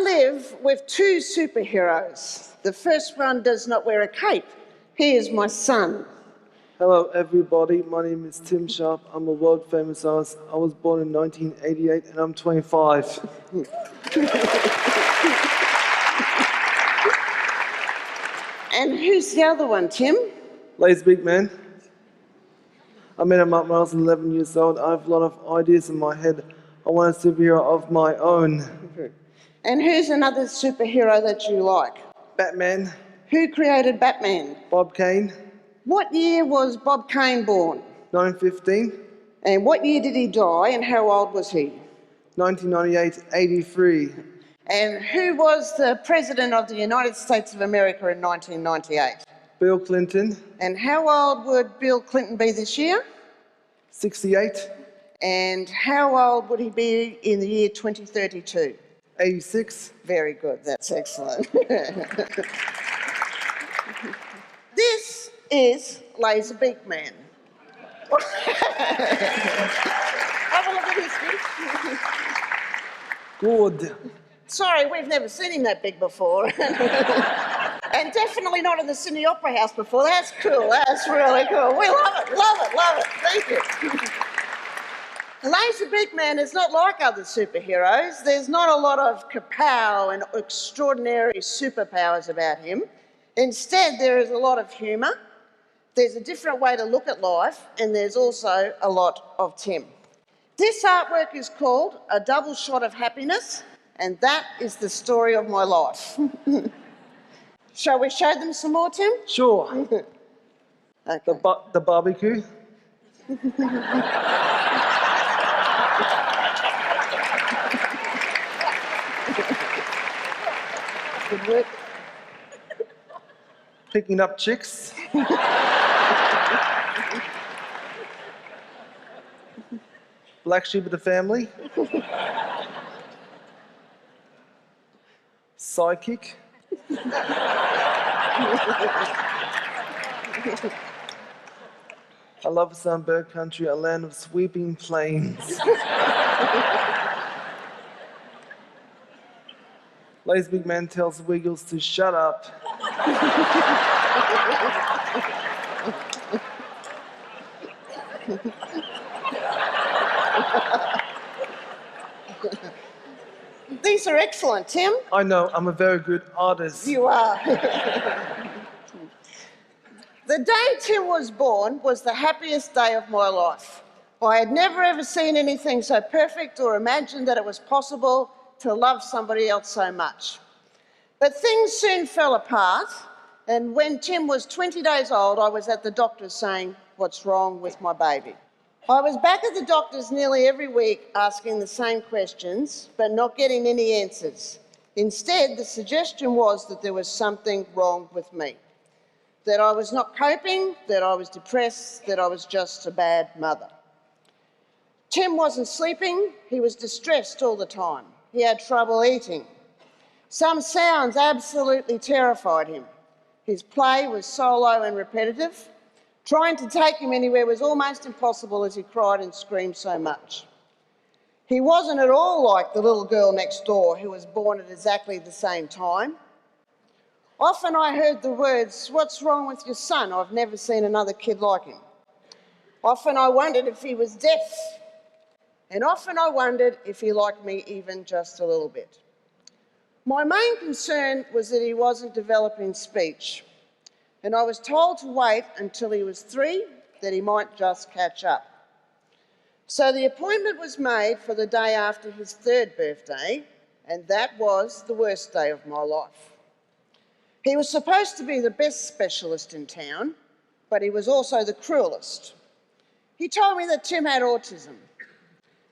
live with two superheroes. The first one does not wear a cape. He is my son. Hello everybody, my name is Tim Sharp. I'm a world famous artist. I was born in 1988 and I'm 25. And who's the other one, Tim? Lazy Big Man. I met him up when I was 11 years old. I have a lot of ideas in my head. I want a superhero of my own. And who's another superhero that you like? Batman. Who created Batman? Bob Kane. What year was Bob Kane born? 1915. And what year did he die and how old was he? 1998, 83. And who was the President of the United States of America in 1998? Bill Clinton. And how old would Bill Clinton be this year? 68. And how old would he be in the year 2032? 86. Very good, that's excellent. This is Lazy Beak Man. Have a look at his feet. Good. Sorry, we've never seen him that big before. And definitely not in the Sydney Opera House before. That's cool, that's really cool. We love it, love it, love it. Thank you. The Lazy Beak Man is not like other superheroes. There's not a lot of kapow and extraordinary superpowers about him. Instead, there is a lot of humour, there's a different way to look at life, and there's also a lot of Tim. This artwork is called A Double Shot of Happiness, and that is the story of my life. Shall we show them some more, Tim? Sure. Okay. The barbecue. Good work. Picking up chicks. Black sheep of the family. Psychic. I love Sunbird Country, a land of sweeping plains. Lazy Big Man tells Wiggles to shut up. These are excellent, Tim. I know, I'm a very good artist. You are. The day Tim was born was the happiest day of my life. I had never ever seen anything so perfect or imagined that it was possible to love somebody else so much. But things soon fell apart, and when Tim was 20 days old, I was at the doctor's saying, "What's wrong with my baby?" I was back at the doctor's nearly every week asking the same questions, but not getting any answers. Instead, the suggestion was that there was something wrong with me. That I was not coping, that I was depressed, that I was just a bad mother. Tim wasn't sleeping, he was distressed all the time. He had trouble eating. Some sounds absolutely terrified him. His play was solo and repetitive. Trying to take him anywhere was almost impossible as he cried and screamed so much. He wasn't at all like the little girl next door who was born at exactly the same time. Often I heard the words, "What's wrong with your son? I've never seen another kid like him." Often I wondered if he was deaf. And often I wondered if he liked me even just a little bit. My main concern was that he wasn't developing speech. And I was told to wait until he was 3, that he might just catch up. So the appointment was made for the day after his 3rd birthday, and that was the worst day of my life. He was supposed to be the best specialist in town, but he was also the cruelest. He told me that Tim had autism,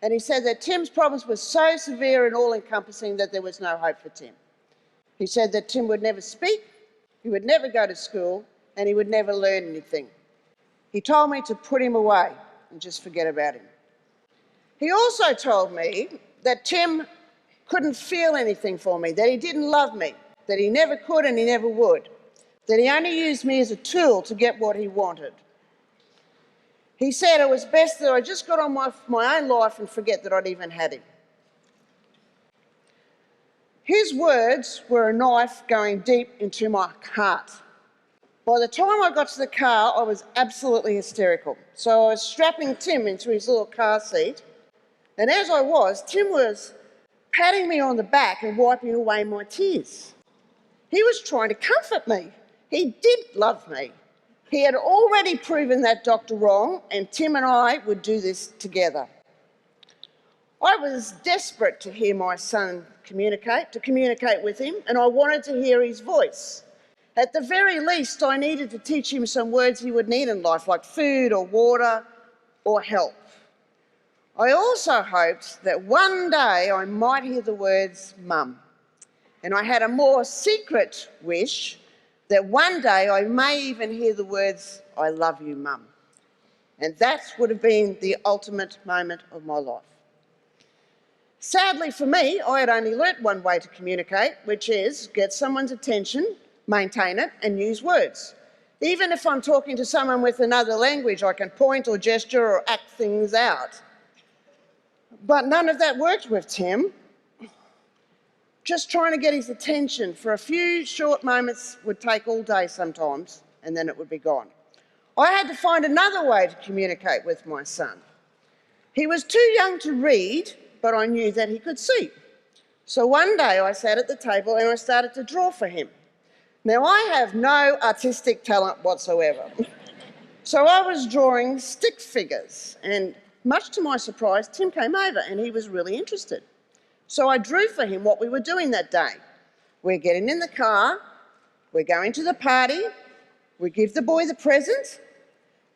and he said that Tim's problems were so severe and all-encompassing that there was no hope for Tim. He said that Tim would never speak, he would never go to school, and he would never learn anything. He told me to put him away and just forget about him. He also told me that Tim couldn't feel anything for me, that he didn't love me, that he never could and he never would, that he only used me as a tool to get what he wanted. He said it was best that I just got on with my own life and forget that I'd even had him. His words were a knife going deep into my heart. By the time I got to the car, I was absolutely hysterical. So I was strapping Tim into his little car seat, and as I was, Tim was patting me on the back and wiping away my tears. He was trying to comfort me. He did love me. He had already proven that doctor wrong, and Tim and I would do this together. I was desperate to hear my son communicate with him, and I wanted to hear his voice. At the very least, I needed to teach him some words he would need in life, like food or water or help. I also hoped that one day I might hear the words mum. And I had a more secret wish that one day I may even hear the words, I love you, mum. And that would have been the ultimate moment of my life. Sadly for me, I had only learnt one way to communicate, which is get someone's attention, maintain it, and use words. Even if I'm talking to someone with another language, I can point or gesture or act things out. But none of that worked with Tim. Just trying to get his attention for a few short moments would take all day sometimes, and then it would be gone. I had to find another way to communicate with my son. He was too young to read, but I knew that he could see. So one day I sat at the table and I started to draw for him. Now, I have no artistic talent whatsoever. So I was drawing stick figures, and much to my surprise, Tim came over and he was really interested. So I drew for him what we were doing that day. We're getting in the car, we're going to the party, we give the boy the present,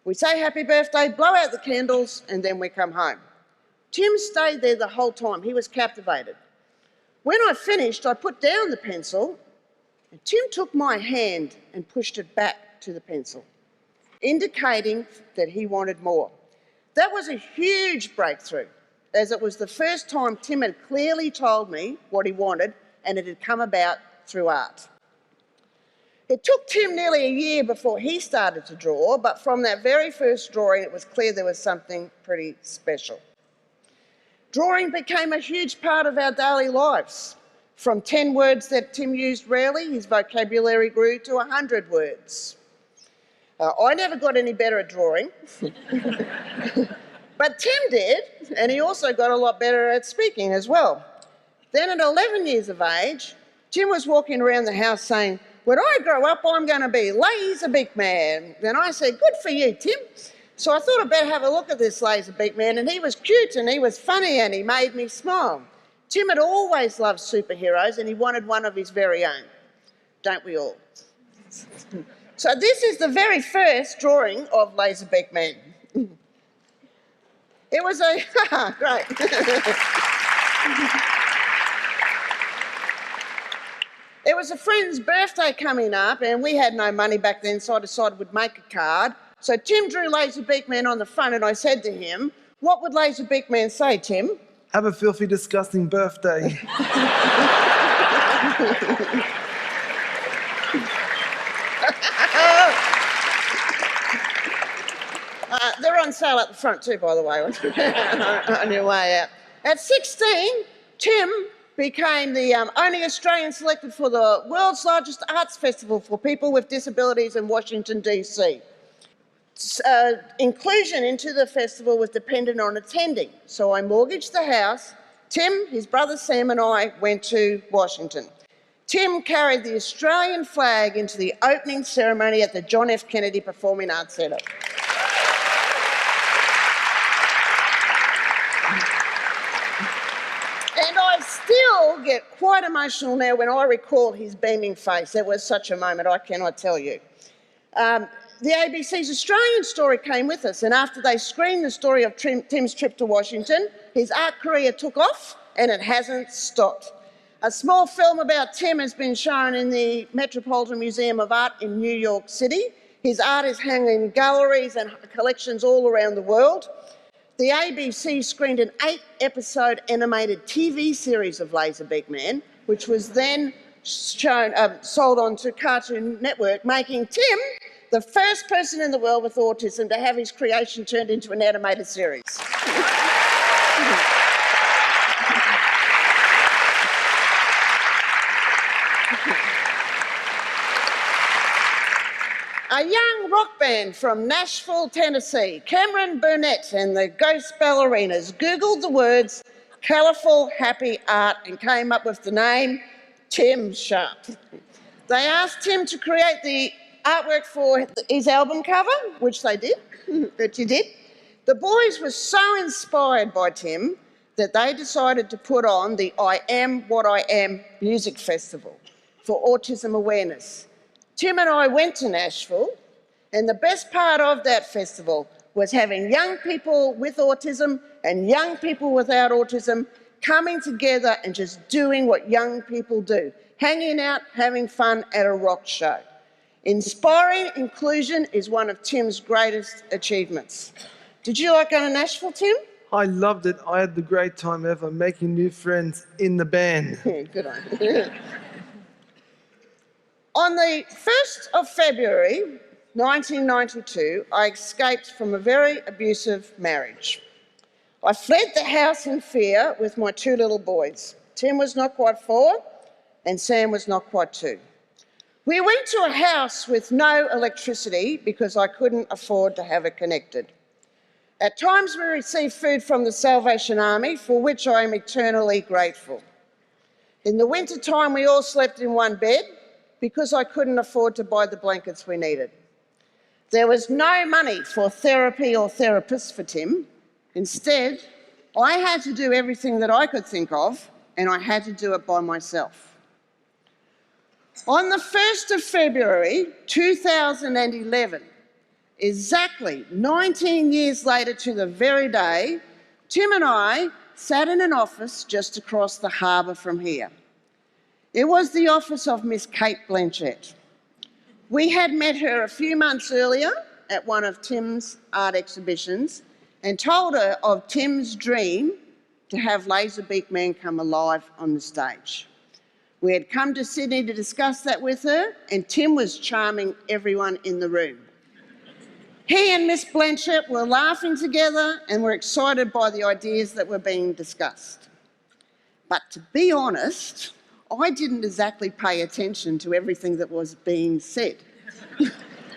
we say happy birthday, blow out the candles, and then we come home. Tim stayed there the whole time. He was captivated. When I finished, I put down the pencil, and Tim took my hand and pushed it back to the pencil, indicating that he wanted more. That was a huge breakthrough, as it was the first time Tim had clearly told me what he wanted, and it had come about through art. It took Tim nearly a year before he started to draw, but from that very first drawing, it was clear there was something pretty special. Drawing became a huge part of our daily lives. From 10 words that Tim used rarely, his vocabulary grew to 100 words. I never got any better at drawing, but Tim did, and he also got a lot better at speaking as well. Then at 11 years of age, Tim was walking around the house saying, when I grow up, I'm going to be laser big man. And I said, good for you, Tim. So I thought I'd better have a look at this laser big man, and he was cute and he was funny and he made me smile. Tim had always loved superheroes and he wanted one of his very own. Don't we all? So this is the very first drawing of Laser Big Man. It was a, great. It was a friend's birthday coming up and we had no money back then, so I decided we'd make a card. So Tim drew Laser Big Man on the front and I said to him, what would Laser Big Man say, Tim? Have a filthy, disgusting birthday. They're on sale at the front too, by the way, on your way out. At 16, Tim became the only Australian selected for the world's largest arts festival for people with disabilities in Washington, DC. Inclusion into the festival was dependent on attending, so I mortgaged the house. Tim, his brother Sam and I went to Washington. Tim carried the Australian flag into the opening ceremony at the John F. Kennedy Performing Arts Centre. And I still get quite emotional now when I recall his beaming face. It was such a moment, I cannot tell you. The ABC's Australian Story came with us, and after they screened the story of Tim's trip to Washington, his art career took off and it hasn't stopped. A small film about Tim has been shown in the Metropolitan Museum of Art in New York City. His art is hung in galleries and collections all around the world. The ABC screened an 8-episode animated TV series of Laser Big Man, which was then sold on to Cartoon Network, making Tim the first person in the world with autism to have his creation turned into an animated series. a young rock band from Nashville, Tennessee, Cameron Burnett and the Ghost Ballerinas, Googled the words colourful, happy art and came up with the name Tim Sharp. They asked Tim to create the artwork for his album cover, which they did, which he did. The boys were so inspired by Tim that they decided to put on the I Am What I Am music festival for autism awareness. Tim and I went to Nashville, and the best part of that festival was having young people with autism and young people without autism coming together and just doing what young people do, hanging out, having fun at a rock show. Inspiring inclusion is one of Tim's greatest achievements. Did you like going to Nashville, Tim? I loved it. I had the great time ever making new friends in the band. Yeah, good on you. On the 1st of February 1992, I escaped from a very abusive marriage. I fled the house in fear with my two little boys. Tim was not quite 4 and Sam was not quite 2. We went to a house with no electricity because I couldn't afford to have it connected. At times we received food from the Salvation Army, for which I am eternally grateful. In the winter time we all slept in one bed because I couldn't afford to buy the blankets we needed. There was no money for therapy or therapists for Tim. Instead, I had to do everything that I could think of, and I had to do it by myself. On the 1st of February 2011, exactly 19 years later to the very day, Tim and I sat in an office just across the harbour from here. It was the office of Miss Kate Blanchett. We had met her a few months earlier at one of Tim's art exhibitions and told her of Tim's dream to have Laserbeak Man come alive on the stage. We had come to Sydney to discuss that with her, and Tim was charming everyone in the room. He and Miss Blanchett were laughing together and were excited by the ideas that were being discussed. But to be honest, I didn't exactly pay attention to everything that was being said.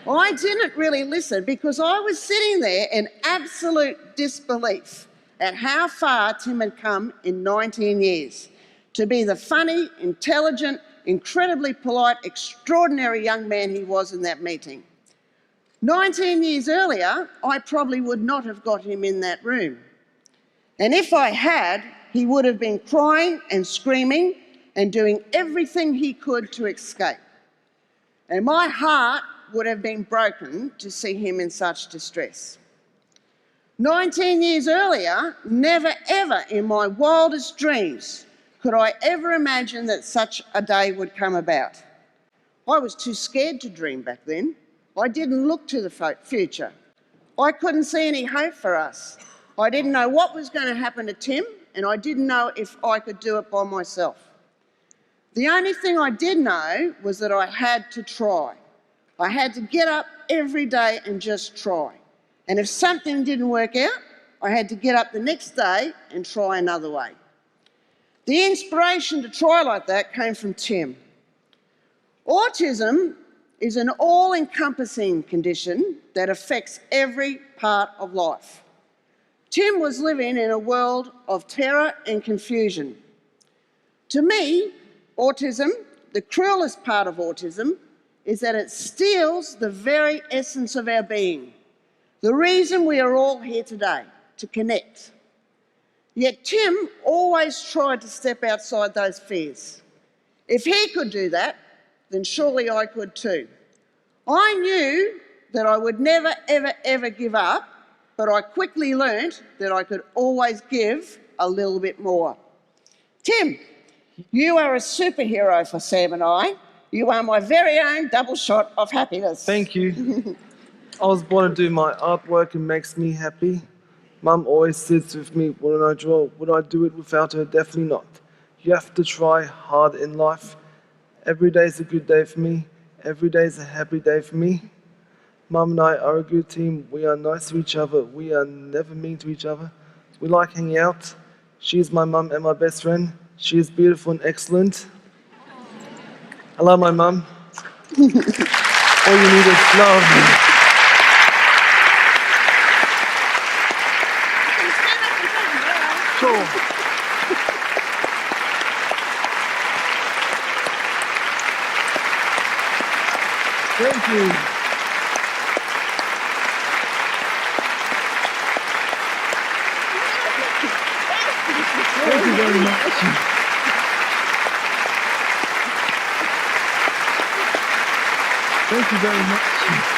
I didn't really listen because I was sitting there in absolute disbelief at how far Tim had come in 19 years to be the funny, intelligent, incredibly polite, extraordinary young man he was in that meeting. 19 years earlier, I probably would not have got him in that room. And if I had, he would have been crying and screaming and doing everything he could to escape. And my heart would have been broken to see him in such distress. 19 years earlier, never ever in my wildest dreams could I ever imagine that such a day would come about. I was too scared to dream back then. I didn't look to the future. I couldn't see any hope for us. I didn't know what was going to happen to Tim, and I didn't know if I could do it by myself. The only thing I did know was that I had to try. I had to get up every day and just try. And if something didn't work out, I had to get up the next day and try another way. The inspiration to try like that came from Tim. Autism is an all-encompassing condition that affects every part of life. Tim was living in a world of terror and confusion. To me, autism, the cruelest part of autism, is that it steals the very essence of our being, the reason we are all here today, to connect. Yet Tim always tried to step outside those fears. If he could do that, then surely I could too. I knew that I would never, ever, ever give up, but I quickly learnt that I could always give a little bit more. Tim, you are a superhero for Sam and I. You are my very own double shot of happiness. Thank you. I was born to do my artwork. It makes me happy. Mum always sits with me when I draw. Would I do it without her? Definitely not. You have to try hard in life. Every day is a good day for me. Every day is a happy day for me. Mum and I are a good team. We are nice to each other. We are never mean to each other. We like hanging out. She is my mum and my best friend. She is beautiful and excellent. I love my mum. All you need is love. Sure. Thank you. Thank you very much. Thank you very much.